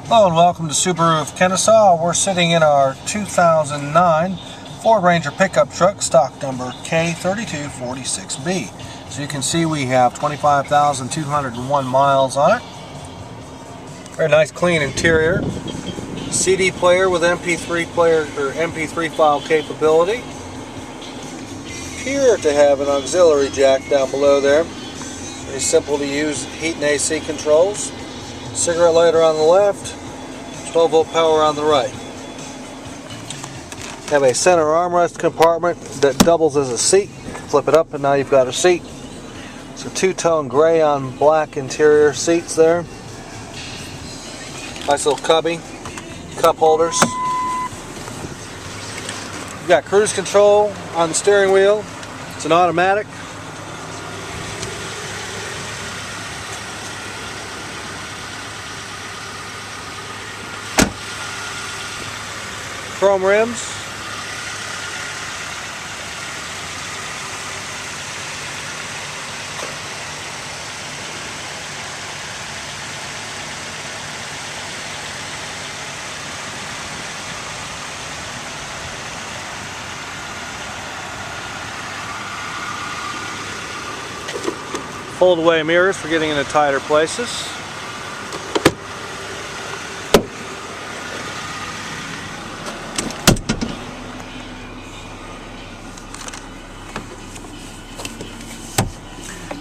Hello and welcome to Subaru of Kennesaw. We're sitting in our 2009 Ford Ranger pickup truck, stock number K3246B. So you can see we have 25,201 miles on it. Very nice clean interior. CD player with MP3 player or MP3 file capability. Appear to have an auxiliary jack down below there. Very simple to use heat and AC controls. Cigarette lighter on the left, 12-volt power on the right. Have a center armrest compartment that doubles as a seat. Flip it up and now you've got a seat. So two-tone gray on black interior seats there. Nice little cubby, cup holders. You've got cruise control on the steering wheel. It's an automatic. Chrome rims. Fold away mirrors for getting into tighter places.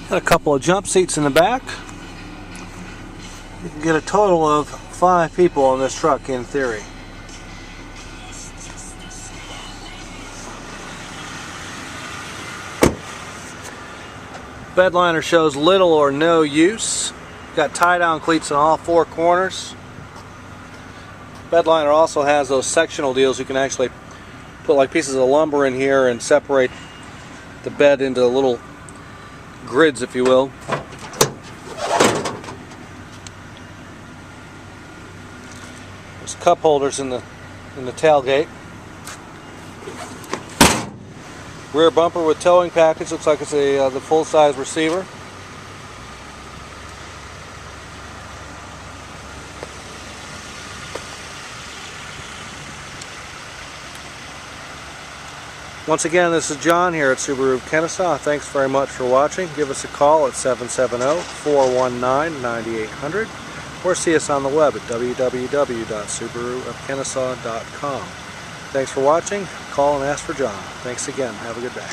Got a couple of jump seats in the back. You can get a total of 5 people on this truck in theory. Bed liner shows little or no use. Got tie-down cleats in all 4 corners. Bed liner also has those sectional deals. You can actually put like pieces of lumber in here and separate the bed into little grids, if you will. There's cup holders in the tailgate. Rear bumper with towing package. Looks like it's the full-size receiver. Once again, this is John here at Subaru of Kennesaw. Thanks very much for watching. Give us a call at 770-419-9800 or see us on the web at www.subaruofkennesaw.com. Thanks for watching. Call and ask for John. Thanks again. Have a good day.